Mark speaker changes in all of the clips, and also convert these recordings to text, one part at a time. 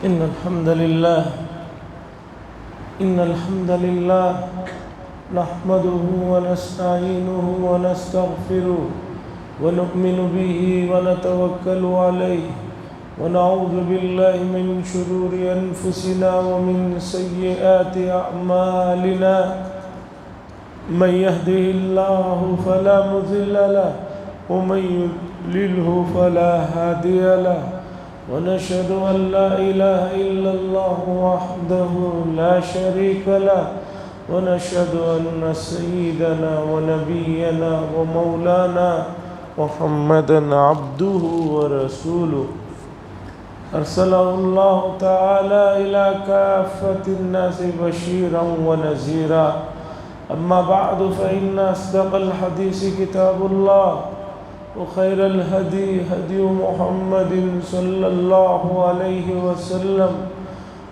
Speaker 1: إن الحمد لله نحمده ونستعينه ونستغفره ونؤمن به ونتوكل عليه ونعوذ بالله من شرور أنفسنا ومن سيئات أعمالنا من يهده الله فلا مضل له ومن يضلله فلا هادي له ونشهد أن لا إله إلا الله وحده لا شريك له ونشهد أن سيدنا ونبينا ومولانا محمدا عبده ورسوله أرسله الله تعالى إلى كافة الناس بشيرا ونذيرا أما بعد فإن أصدق الحديث كتاب الله وخير الهدي هدي محمد صلى الله عليه وسلم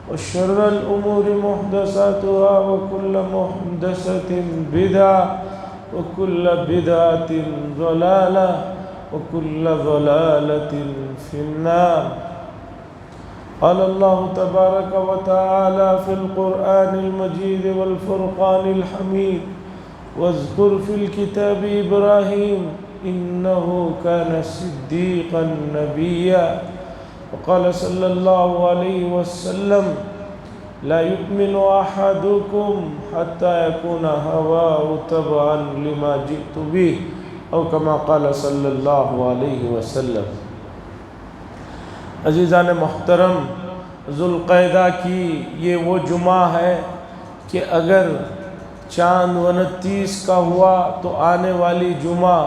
Speaker 1: وشر الأمور محدثاتها وكل محدثة بدعة وكل بدعة ضلالة وكل ضلالة في النار. قال الله تبارك وتعالى في القرآن المجيد والفرقان الحميد واذكر في الكتاب إبراهيم إنه كان صديقا نبيا. وقال صلى الله عليه وسلم لا يؤمن أحدكم حتى يكون هواه تبعا لما جئت به أو كما قال صلی اللہ علیہ وسلم. عزیزان محترم، ذوالقعدہ کی یہ وہ جمعہ ہے کہ اگر چاند 29 کا ہوا تو آنے والی جمعہ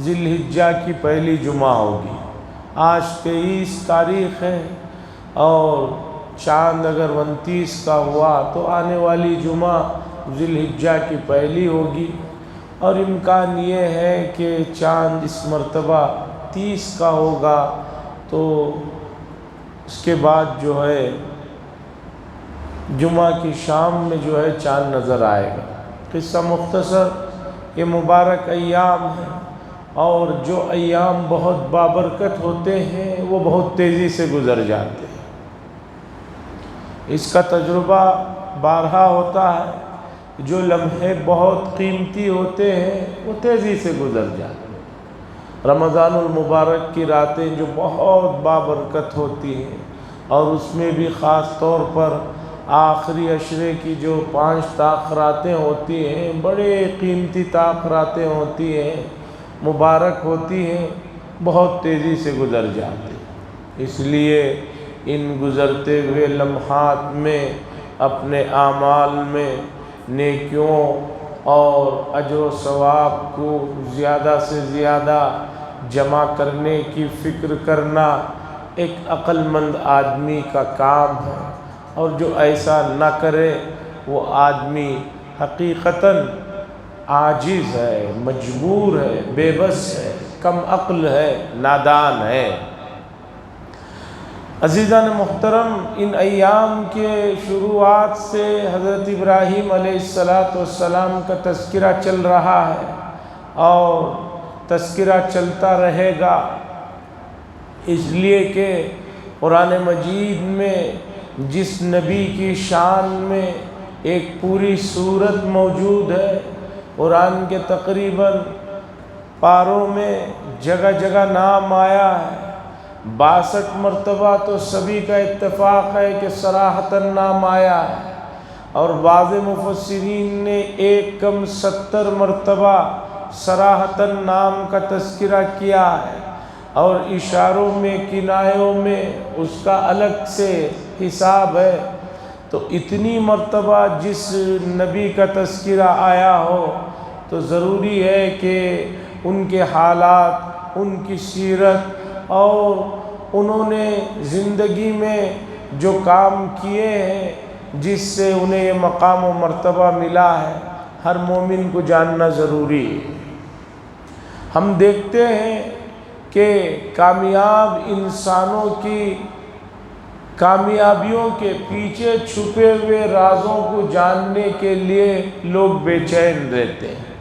Speaker 1: ذی الحجہ کی پہلی جمعہ ہوگی. آج 23 تاریخ ہے اور چاند اگر 29 کا ہوا تو آنے والی جمعہ ذی الحجہ کی پہلی ہوگی. اور امکان یہ ہے کہ چاند اس مرتبہ 30 کا ہوگا تو اس کے بعد جو ہے جمعہ کی شام میں جو ہے چاند نظر آئے گا. قصہ مختصر، یہ مبارک ایام ہیں اور جو ایام بہت بابرکت ہوتے ہیں وہ بہت تیزی سے گزر جاتے ہیں. اس کا تجربہ بارہا ہوتا ہے. جو لمحے بہت قیمتی ہوتے ہیں وہ تیزی سے گزر جاتے ہیں. رمضان المبارک کی راتیں جو بہت بابرکت ہوتی ہیں اور اس میں بھی خاص طور پر آخری عشرے کی جو 5 تاخراتیں ہوتی ہیں، بڑے قیمتی تاخراتیں ہوتی ہیں، مبارک ہوتی ہیں، بہت تیزی سے گزر جاتے ہیں. اس لیے ان گزرتے ہوئے لمحات میں اپنے اعمال میں نیکیوں اور اجر و ثواب کو زیادہ سے زیادہ جمع کرنے کی فکر کرنا ایک عقل مند آدمی کا کام ہے. اور جو ایسا نہ کرے وہ آدمی حقیقتاً عاجز ہے، مجبور ہے، بے بس ہے، کم عقل ہے، نادان ہے. عزیزان محترم، ان ایام کے شروعات سے حضرت ابراہیم علیہ السلام کا تذکرہ چل رہا ہے اور تذکرہ چلتا رہے گا، اس لیے کہ قرآن مجید میں جس نبی کی شان میں ایک پوری سورت موجود ہے، قرآن کے تقریباً پاروں میں جگہ جگہ نام آیا ہے. 62 مرتبہ تو سبھی کا اتفاق ہے کہ صراحتاً نام آیا ہے، اور بعض مفسرین نے ایک کم 70 مرتبہ صراحتاً نام کا تذکرہ کیا ہے، اور اشاروں میں، کنایوں میں اس کا الگ سے حساب ہے. تو اتنی مرتبہ جس نبی کا تذکرہ آیا ہو تو ضروری ہے کہ ان کے حالات، ان کی سیرت اور انہوں نے زندگی میں جو کام کیے ہیں جس سے انہیں یہ مقام و مرتبہ ملا ہے، ہر مومن کو جاننا ضروری ہے. ہم دیکھتے ہیں کہ کامیاب انسانوں کی کامیابیوں کے پیچھے چھپے ہوئے رازوں کو جاننے کے لیے لوگ بے چین رہتے ہیں.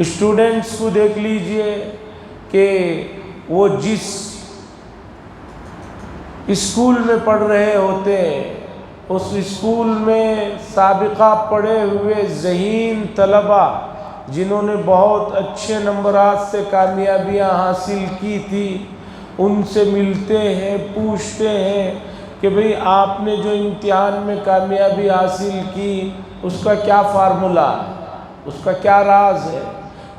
Speaker 1: اسٹوڈنٹس کو دیکھ لیجئے کہ وہ جس اسکول میں پڑھ رہے ہوتے ہیں، اس اسکول میں سابقہ پڑھے ہوئے ذہین طلبہ جنہوں نے بہت اچھے نمبرات سے کامیابیاں حاصل کی تھی، ان سے ملتے ہیں، پوچھتے ہیں کہ بھئی آپ نے جو امتحان میں کامیابی حاصل کی اس کا کیا فارمولہ ہے، اس کا کیا راز ہے،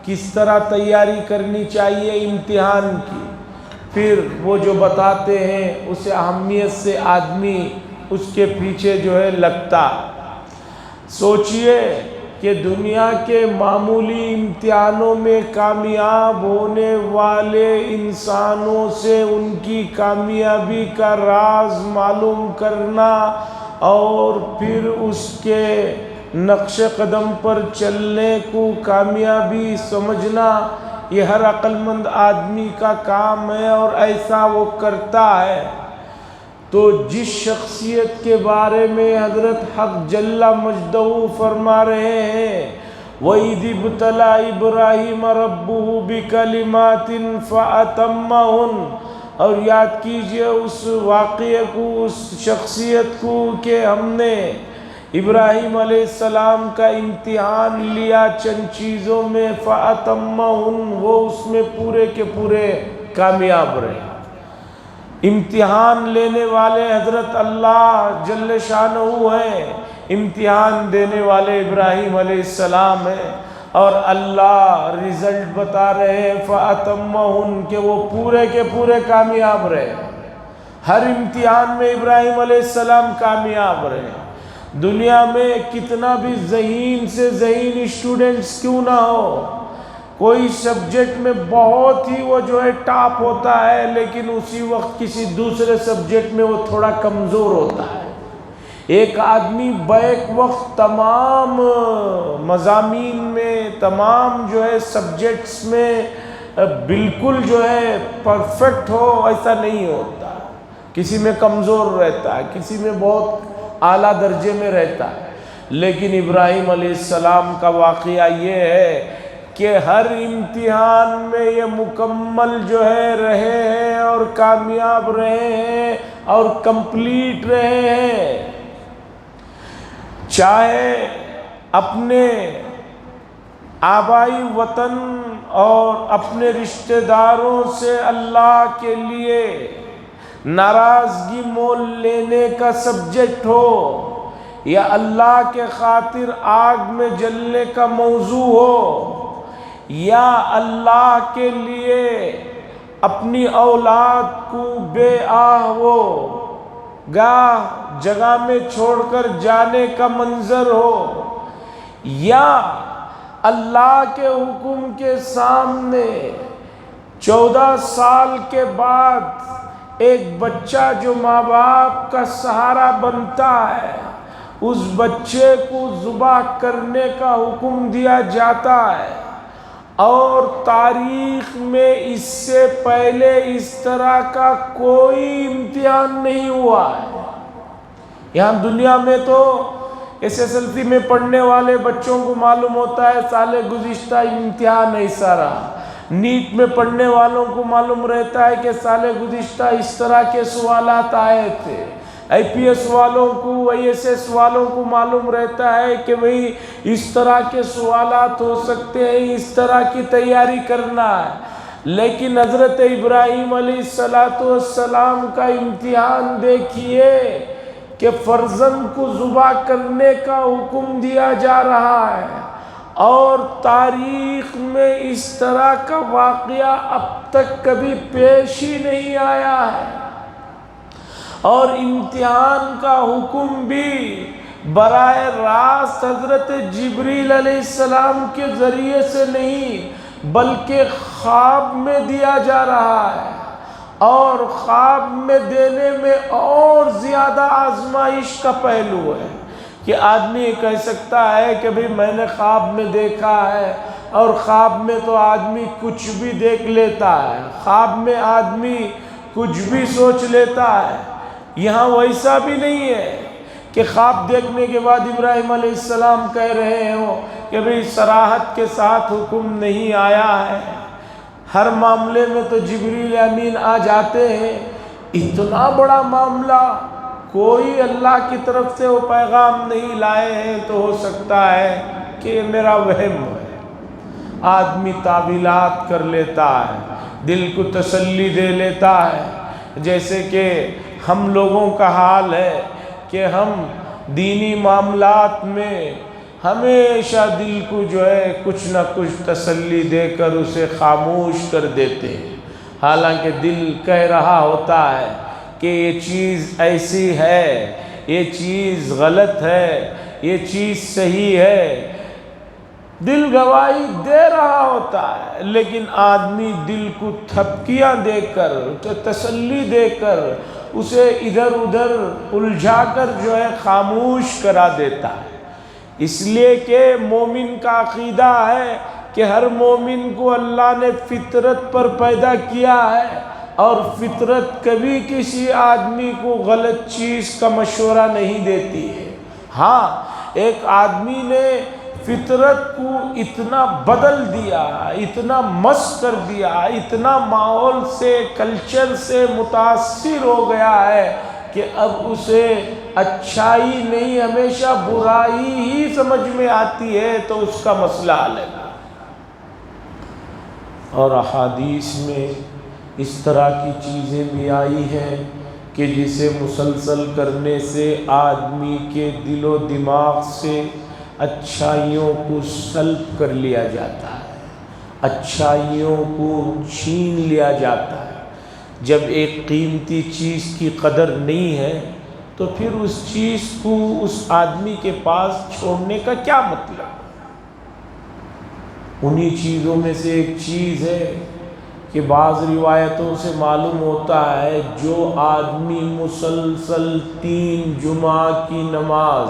Speaker 1: کس طرح تیاری کرنی چاہیے امتحان کی۔ پھر وہ جو بتاتے ہیں اسے اہمیت سے آدمی اس کے پیچھے جو ہے لگتا۔ سوچئے کہ دنیا کے معمولی امتحانوں میں کامیاب ہونے والے انسانوں سے ان کی کامیابی کا راز معلوم کرنا اور پھر اس کے نقش قدم پر چلنے کو کامیابی سمجھنا، یہ ہر عقل مند آدمی کا کام ہے اور ایسا وہ کرتا ہے۔ تو جس شخصیت کے بارے میں حضرت حق جل مجدہ فرما رہے ہیں وَإِذِ ابْتَلَىٰ إِبْرَاهِيمَ رَبُّهُ بِكَلِمَاتٍ فَأَتَمَّهُنَّ، اور یاد کیجئے اس واقعے کو، اس شخصیت کو کہ ہم نے ابراہیم علیہ السلام کا امتحان لیا چند چیزوں میں، فَأَتَمَّهُنَّ، وہ اس میں پورے کے پورے کامیاب رہے۔ امتحان لینے والے حضرت اللہ جل شانہ ہیں، امتحان دینے والے ابراہیم علیہ السلام ہیں، اور اللہ رزلٹ بتا رہے ہیں فَأَتَمَّهُنَّ، کہ وہ پورے کے پورے کامیاب رہے۔ ہر امتحان میں ابراہیم علیہ السلام کامیاب رہے۔ دنیا میں کتنا بھی ذہین سے ذہین اسٹوڈنٹس کیوں نہ ہو، کوئی سبجیکٹ میں بہت ہی وہ جو ہے ٹاپ ہوتا ہے، لیکن اسی وقت کسی دوسرے سبجیکٹ میں وہ تھوڑا کمزور ہوتا ہے۔ ایک آدمی بیک وقت تمام مضامین میں، تمام جو ہے سبجیکٹس میں بالکل جو ہے پرفیکٹ ہو، ایسا نہیں ہوتا۔ کسی میں کمزور رہتا ہے، کسی میں بہت اعلیٰ درجے میں رہتا ہے۔ لیکن ابراہیم علیہ السلام کا واقعہ یہ ہے کہ ہر امتحان میں یہ مکمل جو ہے رہے ہیں اور کامیاب رہے ہیں اور کمپلیٹ رہے ہیں۔ چاہے اپنے آبائی وطن اور اپنے رشتہ داروں سے اللہ کے لیے ناراضگی مول لینے کا سبجیکٹ ہو، یا اللہ کے خاطر آگ میں جلنے کا موضوع ہو، یا اللہ کے لیے اپنی اولاد کو بے آہ وہ گاہ جگہ میں چھوڑ کر جانے کا منظر ہو، یا اللہ کے حکم کے سامنے 14 سال کے بعد ایک بچہ جو ماں باپ کا سہارا بنتا ہے، اس بچے کو ذبح کرنے کا حکم دیا جاتا ہے، اور تاریخ میں اس سے پہلے اس طرح کا کوئی امتحان نہیں ہوا ہے۔ یہاں دنیا میں تو SSLC میں پڑھنے والے بچوں کو معلوم ہوتا ہے سال گزشتہ امتحان ایسا رہا، نیٹ میں پڑھنے والوں کو معلوم رہتا ہے کہ سال گزشتہ اس طرح کے سوالات آئے تھے، IPS والوں کو، ISS والوں کو معلوم رہتا ہے کہ بھئی اس طرح کے سوالات ہو سکتے ہیں، اس طرح کی تیاری کرنا ہے۔ لیکن حضرت ابراہیم علیہ السلام کا امتحان دیکھیے کہ فرزند کو ذبح کرنے کا حکم دیا جا رہا ہے، اور تاریخ میں اس طرح کا واقعہ اب تک کبھی پیش ہی نہیں آیا ہے۔ اور امتحان کا حکم بھی براہ راست حضرت جبریل علیہ السلام کے ذریعے سے نہیں بلکہ خواب میں دیا جا رہا ہے، اور خواب میں دینے میں اور زیادہ آزمائش کا پہلو ہے کہ آدمی کہہ سکتا ہے کہ بھئی میں نے خواب میں دیکھا ہے، اور خواب میں تو آدمی کچھ بھی دیکھ لیتا ہے، خواب میں آدمی کچھ بھی سوچ لیتا ہے۔ یہاں ویسا بھی نہیں ہے کہ خواب دیکھنے کے بعد ابراہیم علیہ السلام کہہ رہے ہوں کہ بھئی صراحت کے ساتھ حکم نہیں آیا ہے۔ ہر معاملے میں تو جبریل امین آ جاتے ہیں، اتنا بڑا معاملہ، کوئی اللہ کی طرف سے وہ پیغام نہیں لائے ہیں، تو ہو سکتا ہے کہ یہ میرا وہم ہے۔ آدمی تعویلات کر لیتا ہے، دل کو تسلی دے لیتا ہے، جیسے کہ ہم لوگوں کا حال ہے کہ ہم دینی معاملات میں ہمیشہ دل کو جو ہے کچھ نہ کچھ تسلی دے کر اسے خاموش کر دیتے ہیں، حالانکہ دل کہہ رہا ہوتا ہے کہ یہ چیز ایسی ہے، یہ چیز غلط ہے، یہ چیز صحیح ہے، دل گواہی دے رہا ہوتا ہے، لیکن آدمی دل کو تھپکیاں دے کر، تسلی دے کر اسے ادھر ادھر الجھا کر جو ہے خاموش کرا دیتا ہے۔ اس لیے کہ مومن کا عقیدہ ہے کہ ہر مومن کو اللہ نے فطرت پر پیدا کیا ہے، اور فطرت کبھی کسی آدمی کو غلط چیز کا مشورہ نہیں دیتی ہے۔ ہاں، ایک آدمی نے فطرت کو اتنا بدل دیا، اتنا مست کر دیا، اتنا ماحول سے، کلچر سے متاثر ہو گیا ہے کہ اب اسے اچھائی نہیں، ہمیشہ برائی ہی سمجھ میں آتی ہے، تو اس کا مسئلہ حل ہے۔ اور احادیث میں اس طرح کی چیزیں بھی آئی ہیں کہ جسے مسلسل کرنے سے آدمی کے دل و دماغ سے اچھائیوں کو سلب کر لیا جاتا ہے، اچھائیوں کو چھین لیا جاتا ہے۔ جب ایک قیمتی چیز کی قدر نہیں ہے تو پھر اس چیز کو اس آدمی کے پاس چھوڑنے کا کیا مطلب؟ انہی چیزوں میں سے ایک چیز ہے کہ بعض روایتوں سے معلوم ہوتا ہے جو آدمی مسلسل 3 جمعہ کی نماز،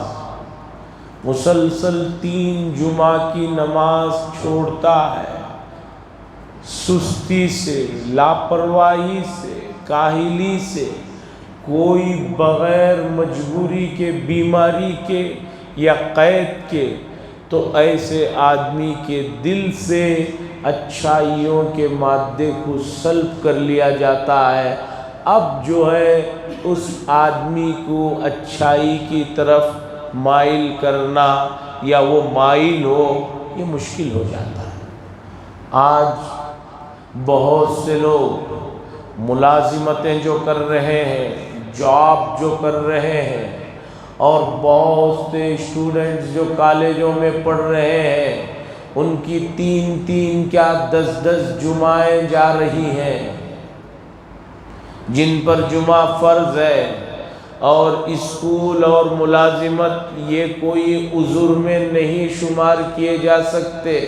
Speaker 1: مسلسل 3 جمعہ کی نماز چھوڑتا ہے، سستی سے، لاپرواہی سے، کاہلی سے، کوئی بغیر مجبوری کے، بیماری کے یا قید کے، تو ایسے آدمی کے دل سے اچھائیوں کے مادے کو سلب کر لیا جاتا ہے۔ اب جو ہے اس آدمی کو اچھائی کی طرف مائل کرنا یا وہ مائل ہو، یہ مشکل ہو جاتا ہے۔ آج بہت سے لوگ ملازمتیں جو کر رہے ہیں، جاب جو کر رہے ہیں، اور بہت سے اسٹوڈنٹس جو کالجوں میں پڑھ رہے ہیں، ان کی 3 کیا 10 جمعیں جا رہی ہیں، جن پر جمعہ فرض ہے، اور اسکول اور ملازمت یہ کوئی عذر میں نہیں شمار کیے جا سکتے،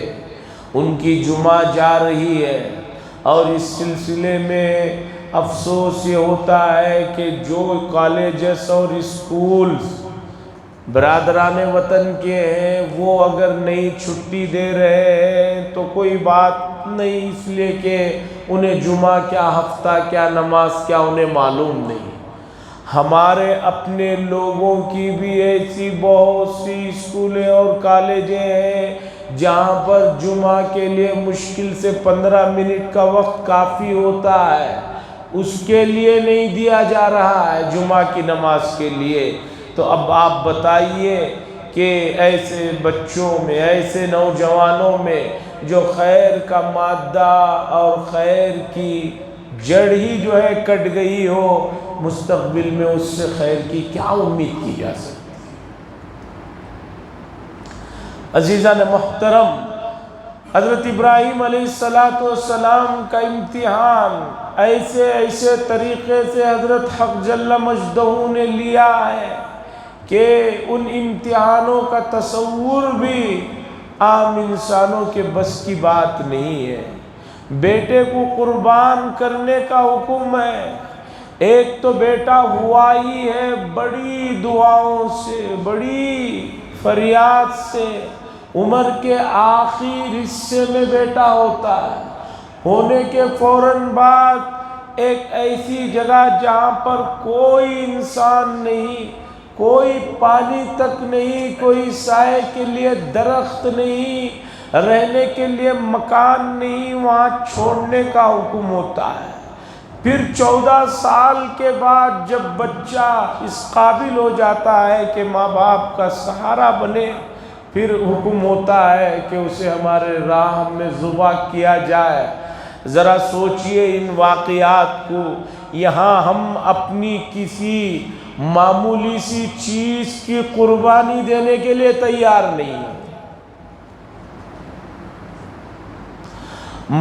Speaker 1: ان کی جمعہ جا رہی ہے۔ اور اس سلسلے میں افسوس یہ ہوتا ہے کہ جو کالجز اور اسکولز برادران وطن کے ہیں، وہ اگر نئی چھٹی دے رہے ہیں تو کوئی بات نہیں، اس لیے کہ انہیں جمعہ کیا، ہفتہ کیا، نماز کیا انہیں معلوم نہیں۔ ہمارے اپنے لوگوں کی بھی ایسی بہت سی اسکولیں اور کالجیں ہیں جہاں پر جمعہ کے لیے مشکل سے 15 منٹ کا وقت کافی ہوتا ہے، اس کے لیے نہیں دیا جا رہا ہے جمعہ کی نماز کے لیے۔ تو اب آپ بتائیے کہ ایسے بچوں میں، ایسے نوجوانوں میں جو خیر کا مادہ اور خیر کی جڑ ہی جو ہے کٹ گئی ہو، مستقبل میں اس سے خیر کی کیا امید کی جا سکتی؟ عزیزان محترم، حضرت ابراہیم علیہ السلام کا امتحان ایسے طریقے سے حضرت حق جل مجدہ نے لیا ہے کہ ان امتحانوں کا تصور بھی عام انسانوں کے بس کی بات نہیں ہے۔ بیٹے کو قربان کرنے کا حکم ہے، ایک تو بیٹا ہوا ہی ہے، بڑی دعاؤں سے، بڑی فریاد سے، عمر کے آخری حصے میں بیٹا ہوتا ہے، ہونے کے فوراً بعد ایک ایسی جگہ جہاں پر کوئی انسان نہیں، کوئی پانی تک نہیں، کوئی سائے کے لیے درخت نہیں، رہنے کے لیے مکان نہیں، وہاں چھوڑنے کا حکم ہوتا ہے۔ پھر 14 سال کے بعد جب بچہ اس قابل ہو جاتا ہے کہ ماں باپ کا سہارا بنے، پھر حکم ہوتا ہے کہ اسے ہمارے راہ میں ذبح کیا جائے۔ ذرا سوچئے ان واقعات کو، یہاں ہم اپنی کسی معمولی سی چیز کی قربانی دینے کے لیے تیار نہیں ہیں،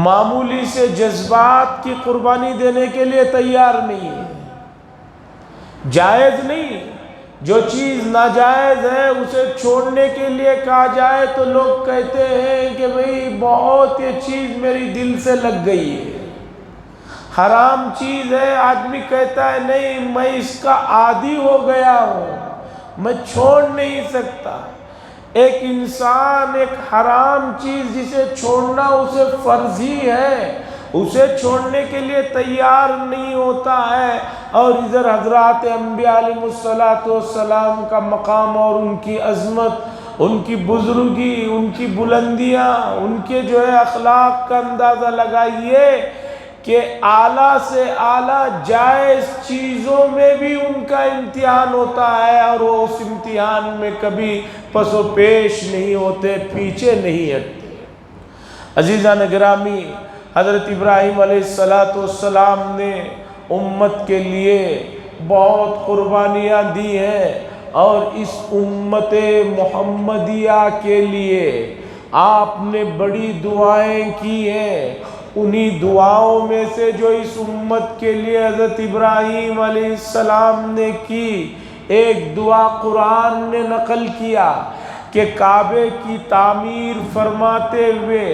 Speaker 1: معمولی سے جذبات کی قربانی دینے کے لیے تیار نہیں ہے، جائز نہیں۔ جو چیز ناجائز ہے اسے چھوڑنے کے لیے کہا جائے تو لوگ کہتے ہیں کہ بھئی بہت یہ چیز میری دل سے لگ گئی ہے، حرام چیز ہے، آدمی کہتا ہے نہیں میں اس کا عادی ہو گیا ہوں، میں چھوڑ نہیں سکتا۔ ایک انسان ایک حرام چیز جسے چھوڑنا اسے فرض ہی ہے، اسے چھوڑنے کے لیے تیار نہیں ہوتا ہے، اور ادھر حضرات انبیاء علیہ السلام کا مقام اور ان کی عظمت، ان کی بزرگی، ان کی بلندیاں، ان کے جو ہے اخلاق کا اندازہ لگائیے کہ اعلیٰ سے اعلیٰ جائز چیزوں میں بھی ان کا امتحان ہوتا ہے، اور وہ اس امتحان میں کبھی پس و پیش نہیں ہوتے، پیچھے نہیں ہٹتے۔ عزیزان گرامی، حضرت ابراہیم علیہ السلام نے امت کے لیے بہت قربانیاں دی ہیں، اور اس امت محمدیہ کے لیے آپ نے بڑی دعائیں کی ہیں۔ انہی دعاؤں میں سے جو اس امت کے لیے حضرت ابراہیم علیہ السلام نے کی، ایک دعا قرآن نے نقل کیا کہ کعبے کی تعمیر فرماتے ہوئے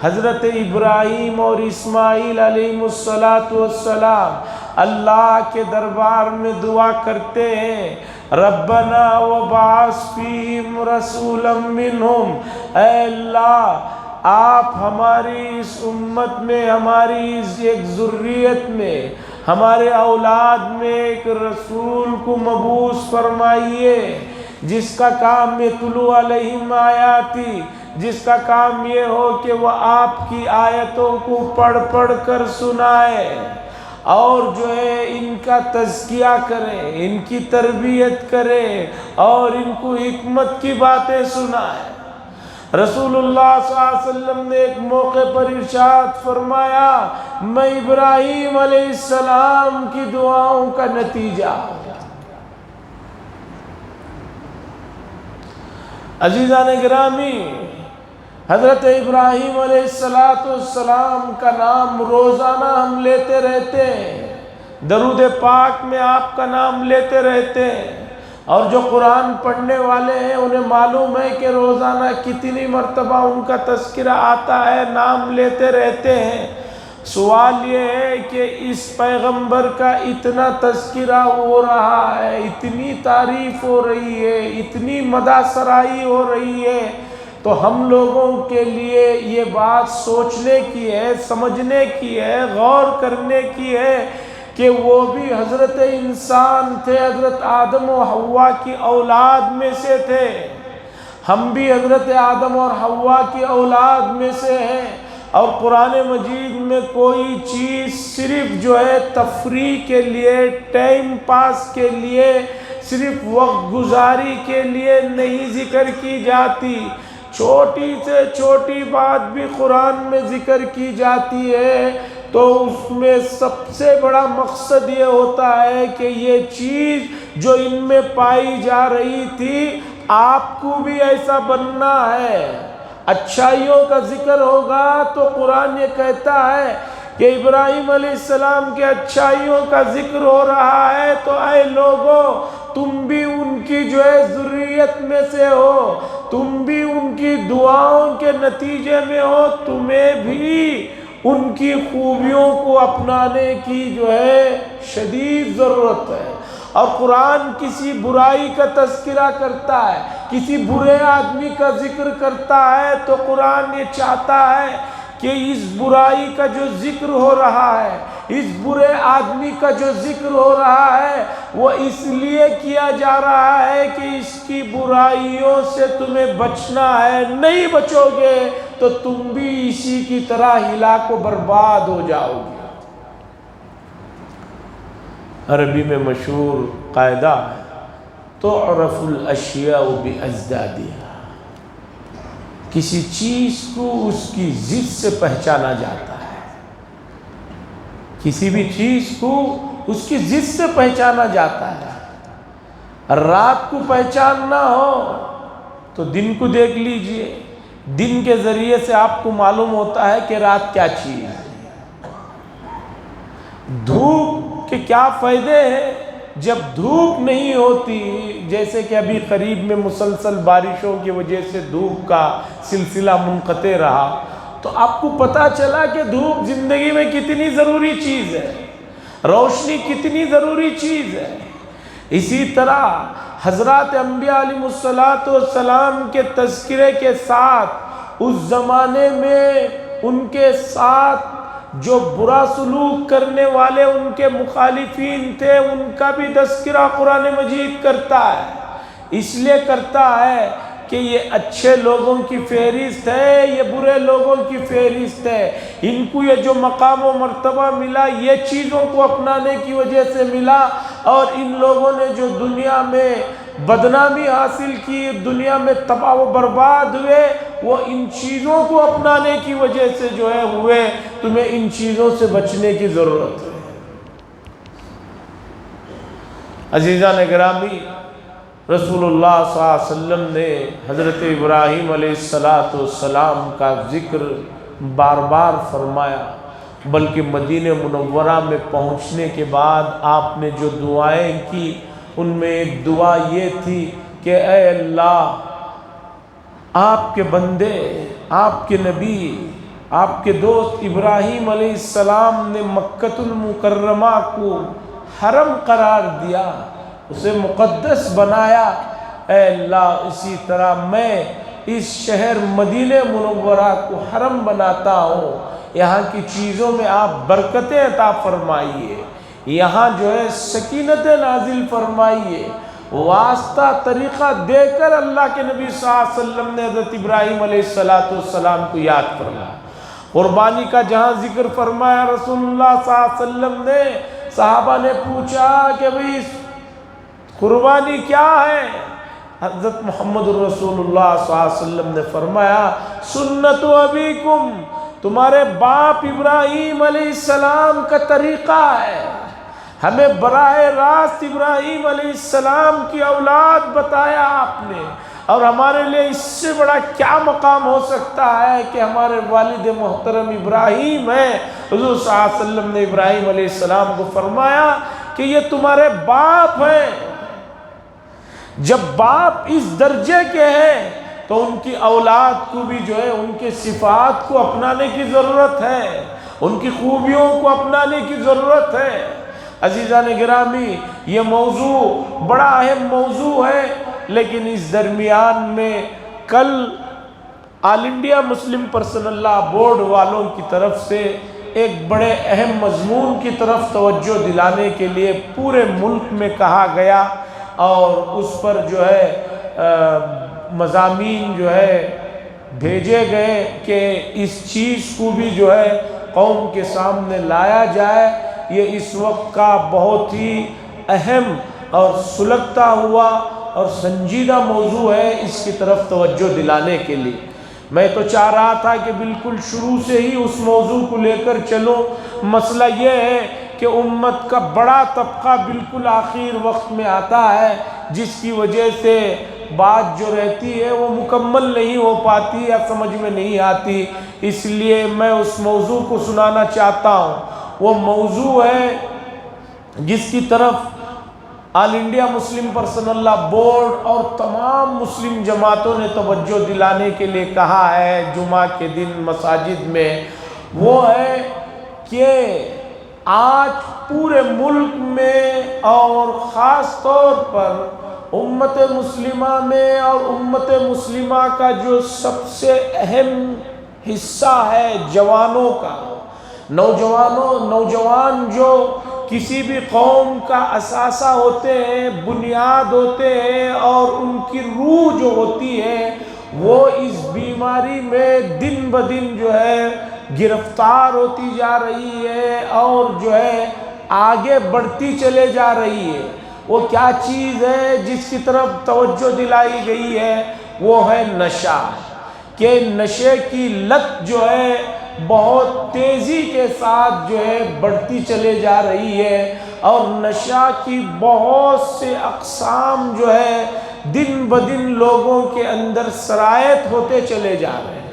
Speaker 1: حضرت ابراہیم اور اسماعیل علیہ السلام اللہ کے دربار میں دعا کرتے ہیں، ربنا وبعث فیہم رسولا منہم، اے اللہ آپ ہماری اس امت میں، ہماری اس ایک ذریت میں، ہمارے اولاد میں ایک رسول کو مبعوث فرمائیے جس کا کام یتلو علیہم آیاتی، جس کا کام یہ ہو کہ وہ آپ کی آیتوں کو پڑھ پڑھ کر سنائے، اور جو ہے ان کا تزکیہ کرے، ان کی تربیت کرے، اور ان کو حکمت کی باتیں سنائے۔ رسول اللہ صلی اللہ علیہ وسلم نے ایک موقع پر ارشاد فرمایا، میں ابراہیم علیہ السلام کی دعاؤں کا نتیجہ ہوں۔ عزیزان گرامی، حضرت ابراہیم علیہ السلام کا نام روزانہ ہم لیتے رہتے ہیں، درود پاک میں آپ کا نام لیتے رہتے ہیں، اور جو قرآن پڑھنے والے ہیں انہیں معلوم ہے کہ روزانہ کتنی مرتبہ ان کا تذکرہ آتا ہے، نام لیتے رہتے ہیں۔ سوال یہ ہے کہ اس پیغمبر کا اتنا تذکرہ ہو رہا ہے، اتنی تعریف ہو رہی ہے، اتنی مدح سرائی ہو رہی ہے، تو ہم لوگوں کے لیے یہ بات سوچنے کی ہے، سمجھنے کی ہے، غور کرنے کی ہے کہ وہ بھی حضرت انسان تھے، حضرت آدم و حوا کی اولاد میں سے تھے، ہم بھی حضرت آدم اور حوا کی اولاد میں سے ہیں، اور قرآن مجید میں کوئی چیز صرف جو ہے تفریح کے لیے، ٹائم پاس کے لیے، صرف وقت گزاری کے لیے نہیں ذکر کی جاتی، چھوٹی سے چھوٹی بات بھی قرآن میں ذکر کی جاتی ہے تو اس میں سب سے بڑا مقصد یہ ہوتا ہے کہ یہ چیز جو ان میں پائی جا رہی تھی آپ کو بھی ایسا بننا ہے۔ اچھائیوں کا ذکر ہوگا تو قرآن یہ کہتا ہے کہ ابراہیم علیہ السلام کے اچھائیوں کا ذکر ہو رہا ہے تو اے لوگوں تم بھی ان کی جو ہے ذریت میں سے ہو، تم بھی ان کی دعاؤں کے نتیجے میں ہو، تمہیں بھی ان کی خوبیوں کو اپنانے کی جو ہے شدید ضرورت ہے۔ اور قرآن کسی برائی کا تذکرہ کرتا ہے، کسی برے آدمی کا ذکر کرتا ہے تو قرآن یہ چاہتا ہے کہ اس برائی کا جو ذکر ہو رہا ہے، اس برے آدمی کا جو ذکر ہو رہا ہے وہ اس لیے کیا جا رہا ہے کہ اس کی برائیوں سے تمہیں بچنا ہے، نہیں بچو گے تو تم بھی اسی کی طرح ہلاک و برباد ہو جاؤ گے۔ عربی میں مشہور قاعدہ ہے، تعرف الاشیاء بازدادها، کسی چیز کو اس کی ضد سے پہچانا جاتا ہے، کسی بھی چیز کو اس کی ضد سے پہچانا جاتا ہے۔ رات کو پہچاننا ہو تو دن کو دیکھ لیجئے، دن کے ذریعے سے آپ کو معلوم ہوتا ہے کہ رات کیا چیز ہے۔ دھوپ کے کیا فائدے ہیں؟ جب دھوپ نہیں ہوتی، جیسے کہ ابھی قریب میں مسلسل بارشوں کی وجہ سے دھوپ کا سلسلہ منقطع رہا، تو آپ کو پتہ چلا کہ دھوپ زندگی میں کتنی ضروری چیز ہے، روشنی کتنی ضروری چیز ہے۔ اسی طرح حضرات انبیاء علیہ السلام کے تذکرے کے ساتھ اس زمانے میں ان کے ساتھ جو برا سلوک کرنے والے ان کے مخالفین تھے، ان کا بھی تذکرہ قرآن مجید کرتا ہے۔ اس لیے کرتا ہے کہ یہ اچھے لوگوں کی فہرست ہے، یہ برے لوگوں کی فہرست ہے۔ ان کو یہ جو مقام و مرتبہ ملا، یہ چیزوں کو اپنانے کی وجہ سے ملا، اور ان لوگوں نے جو دنیا میں بدنامی حاصل کی، دنیا میں تباہ و برباد ہوئے، وہ ان چیزوں کو اپنانے کی وجہ سے جو ہے ہوئے۔ تمہیں ان چیزوں سے بچنے کی ضرورت ہے۔ عزیزان گرامی، رسول اللہ صلی اللہ علیہ وسلم نے حضرت ابراہیم علیہ السلام کا ذکر بار بار فرمایا، بلکہ مدینہ منورہ میں پہنچنے کے بعد آپ نے جو دعائیں کی، ان میں ایک دعا یہ تھی کہ اے اللہ، آپ کے بندے، آپ کے نبی، آپ کے دوست ابراہیم علیہ السلام نے مکہ المکرمہ کو حرم قرار دیا، اسے مقدس بنایا۔ اے اللہ، اسی طرح میں اس شہر مدینہ منورہ کو حرم بناتا ہوں، یہاں کی چیزوں میں آپ برکتیں عطا فرمائیے، یہاں جو ہے سکینت نازل فرمائیے۔ واسطہ طریقہ دے کر اللہ کے نبی صلی اللہ علیہ وسلم نے حضرت ابراہیم علیہ السلام کو یاد فرمایا۔ قربانی کا جہاں ذکر فرمایا رسول اللہ صلی اللہ علیہ وسلم نے، صحابہ نے پوچھا کہ بھئی قربانی کیا ہے؟ حضرت محمد رسول اللہ صلی اللہ علیہ وسلم نے فرمایا، سنت ابیکم، تمہارے باپ ابراہیم علیہ السلام کا طریقہ ہے۔ ہمیں براہ راست ابراہیم علیہ السلام کی اولاد بتایا آپ نے، اور ہمارے لیے اس سے بڑا کیا مقام ہو سکتا ہے کہ ہمارے والد محترم ابراہیم ہیں۔ حضور صلی اللہ علیہ وسلم نے ابراہیم علیہ السلام کو فرمایا کہ یہ تمہارے باپ ہیں۔ جب باپ اس درجے کے ہیں تو ان کی اولاد کو بھی جو ہے ان کے صفات کو اپنانے کی ضرورت ہے، ان کی خوبیوں کو اپنانے کی ضرورت ہے۔ عزیزان گرامی، یہ موضوع بڑا اہم موضوع ہے، لیکن اس درمیان میں کل آل انڈیا مسلم پرسنل لا بورڈ والوں کی طرف سے ایک بڑے اہم مضمون کی طرف توجہ دلانے کے لیے پورے ملک میں کہا گیا، اور اس پر جو ہے مضامین جو ہے بھیجے گئے کہ اس چیز کو بھی جو ہے قوم کے سامنے لایا جائے۔ یہ اس وقت کا بہت ہی اہم اور سلگتا ہوا اور سنجیدہ موضوع ہے، اس کی طرف توجہ دلانے کے لیے میں تو چاہ رہا تھا کہ بالکل شروع سے ہی اس موضوع کو لے کر چلوں۔ مسئلہ یہ ہے کہ امت کا بڑا طبقہ بالکل آخر وقت میں آتا ہے، جس کی وجہ سے بات جو رہتی ہے وہ مکمل نہیں ہو پاتی یا سمجھ میں نہیں آتی۔ اس لیے میں اس موضوع کو سنانا چاہتا ہوں۔ وہ موضوع ہے جس کی طرف آل انڈیا مسلم پرسنل لا بورڈ اور تمام مسلم جماعتوں نے توجہ دلانے کے لیے کہا ہے جمعہ کے دن مساجد میں، وہ ہے کہ آج پورے ملک میں اور خاص طور پر امت مسلمہ میں اور امت مسلمہ کا جو سب سے اہم حصہ ہے جوانوں کا، نوجوان جو کسی بھی قوم کا اثاثہ ہوتے ہیں، بنیاد ہوتے ہیں، اور ان کی روح جو ہوتی ہے وہ اس بیماری میں دن بدن جو ہے گرفتار ہوتی جا رہی ہے، اور جو ہے آگے بڑھتی چلے جا رہی ہے۔ وہ کیا چیز ہے جس کی طرف توجہ دلائی گئی ہے؟ وہ ہے نشہ، کہ نشے کی لت جو ہے بہت تیزی کے ساتھ جو ہے بڑھتی چلے جا رہی ہے، اور نشہ کی بہت سے اقسام جو ہے دن بدن لوگوں کے اندر سرایت ہوتے چلے جا رہے ہیں۔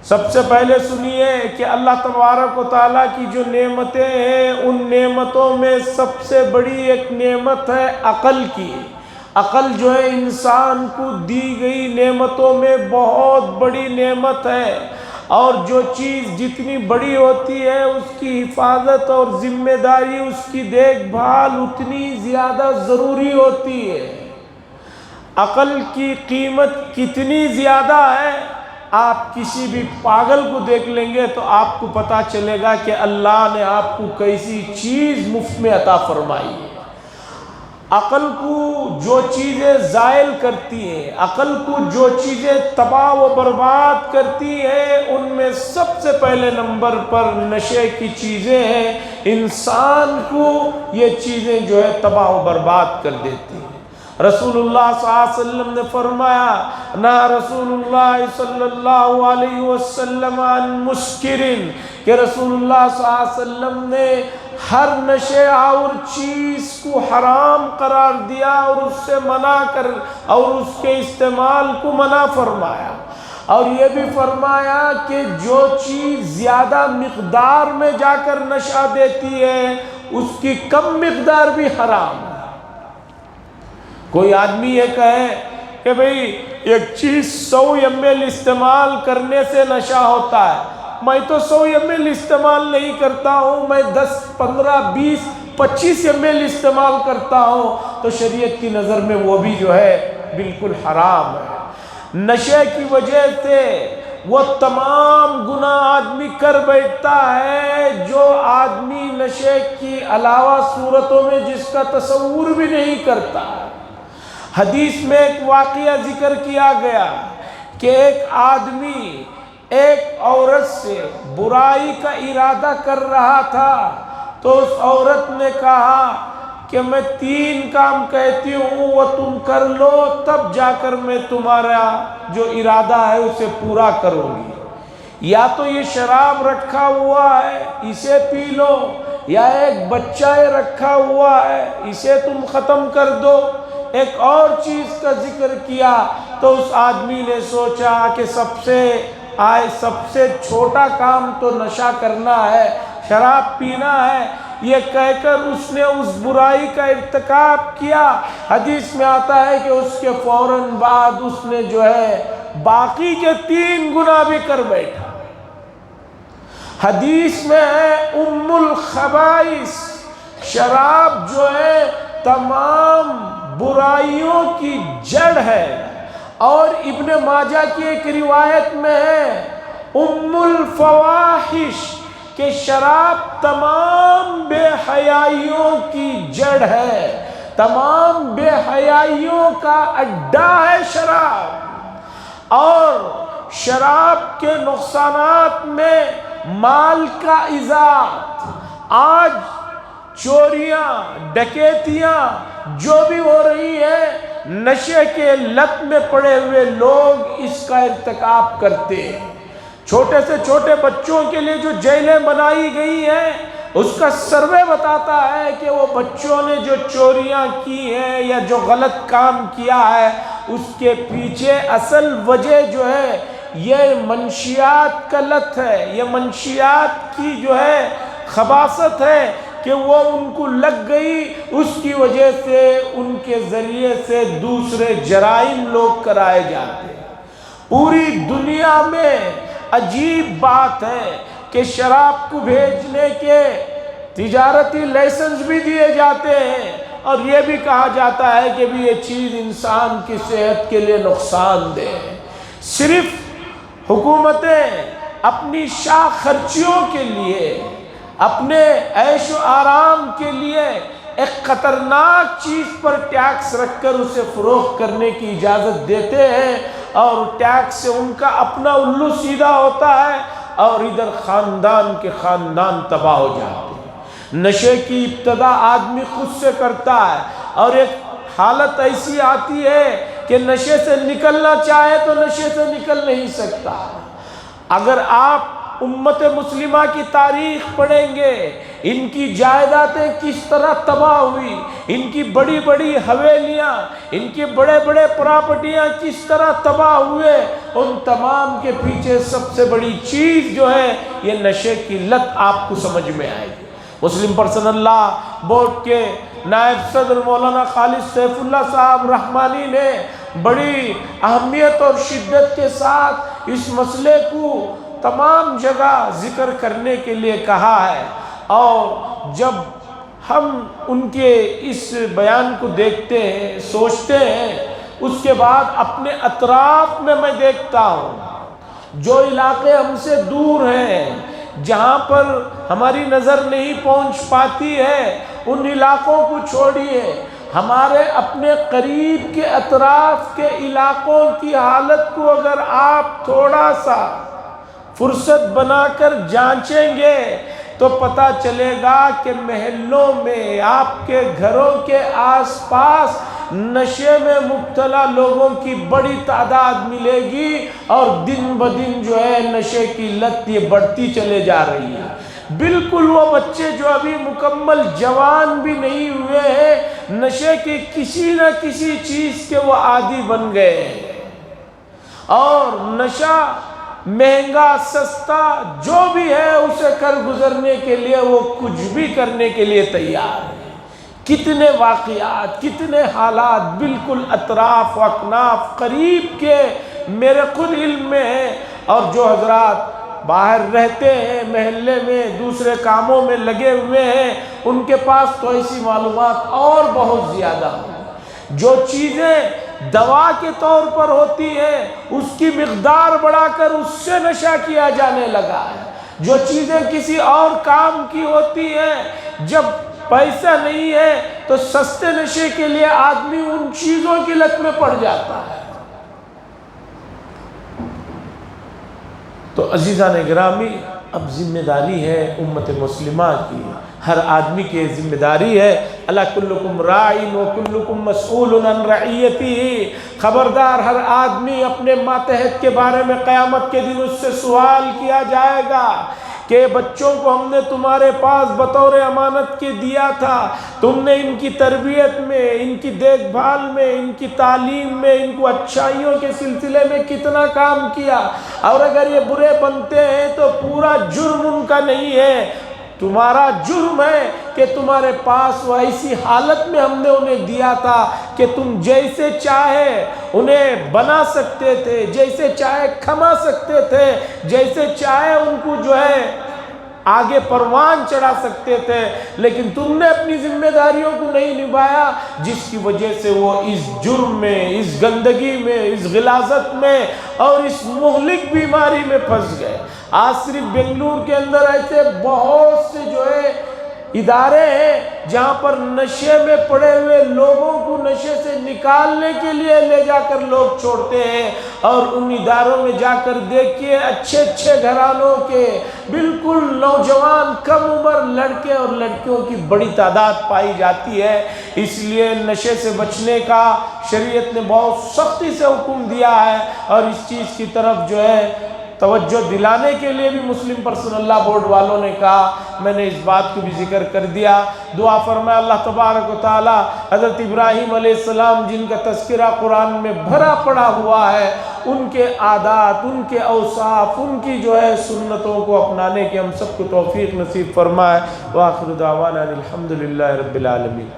Speaker 1: سب سے پہلے سنیے کہ اللہ تبارک و تعالیٰ کی جو نعمتیں ہیں، ان نعمتوں میں سب سے بڑی ایک نعمت ہے عقل کی۔ عقل جو ہے انسان کو دی گئی نعمتوں میں بہت بڑی نعمت ہے، اور جو چیز جتنی بڑی ہوتی ہے اس کی حفاظت اور ذمہ داری، اس کی دیکھ بھال اتنی زیادہ ضروری ہوتی ہے۔ عقل کی قیمت کتنی زیادہ ہے، آپ کسی بھی پاگل کو دیکھ لیں گے تو آپ کو پتہ چلے گا کہ اللہ نے آپ کو کیسی چیز مفت میں عطا فرمائی ہے۔ عقل کو جو چیزیں زائل کرتی ہیں، عقل کو جو چیزیں تباہ و برباد کرتی ہیں، ان میں سب سے پہلے نمبر پر نشے کی چیزیں ہیں۔ انسان کو یہ چیزیں جو ہے تباہ و برباد کر دیتی ہیں۔ رسول اللہ صلی اللہ علیہ وسلم نے فرمایا، نہ رسول اللہ صلی اللہ علیہ وسلم عن مسکرن، کہ رسول اللہ صلی اللہ علیہ وسلم نے ہر نشے اور چیز کو حرام قرار دیا، اور اس سے منع کر اور اس کے استعمال کو منع فرمایا، اور یہ بھی فرمایا کہ جو چیز زیادہ مقدار میں جا کر نشہ دیتی ہے اس کی کم مقدار بھی حرام ہے۔ کوئی آدمی یہ کہے کہ بھئی ایک چیز 100 ml استعمال کرنے سے نشہ ہوتا ہے، میں تو 100 ml استعمال نہیں کرتا ہوں، میں 10 15 20 25 ml استعمال کرتا ہوں، تو شریعت کی نظر میں وہ بھی جو ہے بالکل حرام ہے۔ نشے کی وجہ سے وہ تمام گناہ آدمی کر بیٹھتا ہے جو آدمی نشے کی علاوہ صورتوں میں جس کا تصور بھی نہیں کرتا۔ حدیث میں ایک واقعہ ذکر کیا گیا کہ ایک آدمی ایک عورت سے برائی کا ارادہ کر رہا تھا، تو اس عورت نے کہا کہ میں 3 کام کہتی ہوں وہ تم کر لو، تب جا کر میں تمہارا جو ارادہ ہے اسے پورا کروں گی۔ یا تو یہ شراب رکھا ہوا ہے اسے پی لو، یا ایک بچہ رکھا ہوا ہے اسے تم ختم کر دو۔ ایک اور چیز کا ذکر کیا تو اس آدمی نے سوچا کہ سب سے چھوٹا کام تو نشہ کرنا ہے، شراب پینا ہے، یہ کہہ کر اس نے اس برائی کا ارتکاب کیا۔ حدیث میں آتا ہے کہ اس کے فوراً بعد اس نے جو ہے باقی کے 3 گناہ بھی کر بیٹھا۔ حدیث میں ہے ام الخبائث، شراب جو ہے تمام برائیوں کی جڑ ہے، اور ابن ماجہ کی ایک روایت میں ہے ام الفواحش، کہ شراب تمام بے حیائیوں کی جڑ ہے، تمام بے حیائیوں کا اڈا ہے شراب۔ اور شراب کے نقصانات میں مال کا اضاعت، آج چوریاں ڈکیتیاں جو بھی ہو رہی ہیں، نشے کے لت میں پڑے ہوئے لوگ اس کا ارتکاب کرتے ہیں۔ چھوٹے سے چھوٹے بچوں کے لیے جو جیلیں بنائی گئی ہیں، اس کا سروے بتاتا ہے کہ وہ بچوں نے جو چوریاں کی ہیں یا جو غلط کام کیا ہے، اس کے پیچھے اصل وجہ جو ہے یہ منشیات کا لت ہے، یہ منشیات کی جو ہے خباثت ہے کہ وہ ان کو لگ گئی، اس کی وجہ سے ان کے ذریعے سے دوسرے جرائم لوگ کرائے جاتے ہیں۔ پوری دنیا میں عجیب بات ہے کہ شراب کو بھیجنے کے تجارتی لائسنس بھی دیے جاتے ہیں، اور یہ بھی کہا جاتا ہے کہ بھی یہ چیز انسان کی صحت کے لیے نقصان دہ ہے۔ صرف حکومتیں اپنی شاخ خرچیوں کے لیے، اپنے عیش و آرام کے لیے ایک خطرناک چیز پر ٹیکس رکھ کر اسے فروخت کرنے کی اجازت دیتے ہیں، اور ٹیکس سے ان کا اپنا الو سیدھا ہوتا ہے، اور ادھر خاندان کے خاندان تباہ ہو جاتے ہیں۔ نشے کی ابتدا آدمی خود سے کرتا ہے، اور ایک حالت ایسی آتی ہے کہ نشے سے نکلنا چاہے تو نشے سے نکل نہیں سکتا۔ اگر آپ امت مسلمہ کی تاریخ پڑھیں گے، ان کی جائیدادیں کس طرح تباہ ہوئی، ان کی بڑی بڑی حویلیاں، ان کی بڑے بڑے پراپرٹیاں کس طرح تباہ ہوئے، ان تمام کے پیچھے سب سے بڑی چیز جو ہے یہ نشے کی لت آپ کو سمجھ میں آئے گی۔ مسلم پرسنل لا بورڈ کے نائب صدر مولانا خالد سیف اللہ صاحب رحمانی نے بڑی اہمیت اور شدت کے ساتھ اس مسئلے کو تمام جگہ ذکر کرنے کے لیے کہا ہے، اور جب ہم ان کے اس بیان کو دیکھتے ہیں، سوچتے ہیں، اس کے بعد اپنے اطراف میں میں دیکھتا ہوں جو علاقے ہم سے دور ہیں، جہاں پر ہماری نظر نہیں پہنچ پاتی ہے، ان علاقوں کو چھوڑیے، ہمارے اپنے قریب کے اطراف کے علاقوں کی حالت کو اگر آپ تھوڑا سا فرصت بنا کر جانچیں گے تو پتہ چلے گا کہ محلوں میں، آپ کے گھروں کے آس پاس نشے میں مبتلا لوگوں کی بڑی تعداد ملے گی، اور دن بدن جو ہے نشے کی لت یہ بڑھتی چلے جا رہی ہے۔ بالکل وہ بچے جو ابھی مکمل جوان بھی نہیں ہوئے ہیں، نشے کی کسی نہ کسی چیز کے وہ عادی بن گئے ہیں، اور نشہ مہنگا سستا جو بھی ہے اسے کر گزرنے کے لیے وہ کچھ بھی کرنے کے لیے تیار ہے۔ کتنے واقعات، کتنے حالات بالکل اطراف و اکناف قریب کے میرے خود علم میں ہیں، اور جو حضرات باہر رہتے ہیں محلے میں دوسرے کاموں میں لگے ہوئے ہیں ان کے پاس تو ایسی معلومات اور بہت زیادہ ہیں۔ جو چیزیں دوا کے طور پر ہوتی ہیں اس کی مقدار بڑھا کر اس سے نشہ کیا جانے لگا ہے۔ جو چیزیں کسی اور کام کی ہوتی ہیں، جب پیسہ نہیں ہے تو سستے نشے کے لیے آدمی ان چیزوں کی لت میں پڑ جاتا ہے۔ تو عزیزان گرامی، اب ذمہ داری ہے امت مسلمہ کی، ہر آدمی کی ذمہ داری ہے۔ الا کلکم راعٍ وکلکم مسئول عن رعیتہ، خبردار ہر آدمی اپنے ماتحت کے بارے میں قیامت کے دن اس سے سوال کیا جائے گا کہ بچوں کو ہم نے تمہارے پاس بطور امانت کے دیا تھا، تم نے ان کی تربیت میں، ان کی دیکھ بھال میں، ان کی تعلیم میں، ان کو اچھائیوں کے سلسلے میں کتنا کام کیا، اور اگر یہ برے بنتے ہیں تو پورا جرم ان کا نہیں ہے، تمہارا جرم ہے کہ تمہارے پاس وہ ایسی حالت میں ہم نے انہیں دیا تھا کہ تم جیسے چاہے انہیں بنا سکتے تھے، جیسے چاہے کھما سکتے تھے، جیسے چاہے ان کو جو ہے آگے پروان چڑھا سکتے تھے، لیکن تم نے اپنی ذمہ داریوں کو نہیں نبھایا، جس کی وجہ سے وہ اس جرم میں، اس گندگی میں، اس غلاظت میں اور اس مہلک بیماری میں پھنس گئے۔ آج صرف بنگلور کے اندر ایسے بہت سے جو ہے ادارے ہیں جہاں پر نشے میں پڑے ہوئے لوگوں کو نشے سے نکالنے کے لیے لے جا کر لوگ چھوڑتے ہیں، اور ان اداروں میں جا کر دیکھیے اچھے اچھے گھرانوں کے بالکل نوجوان کم عمر لڑکے اور لڑکیوں کی بڑی تعداد پائی جاتی ہے۔ اس لیے نشے سے بچنے کا شریعت نے بہت سختی سے حکم دیا ہے، اور اس چیز کی طرف جو ہے توجہ دلانے کے لیے بھی مسلم پرسنل لا بورڈ والوں نے کہا۔ میں نے اس بات کو بھی ذکر کر دیا۔ دعا فرمائے اللہ تبارک و تعالی حضرت ابراہیم علیہ السلام جن کا تذکرہ قرآن میں بھرا پڑا ہوا ہے، ان کے عادات، ان کے اوصاف، ان کی جو ہے سنتوں کو اپنانے کی ہم سب کو توفیق نصیب فرمائے۔ وآخر دعوانا الحمدللہ رب العالمین۔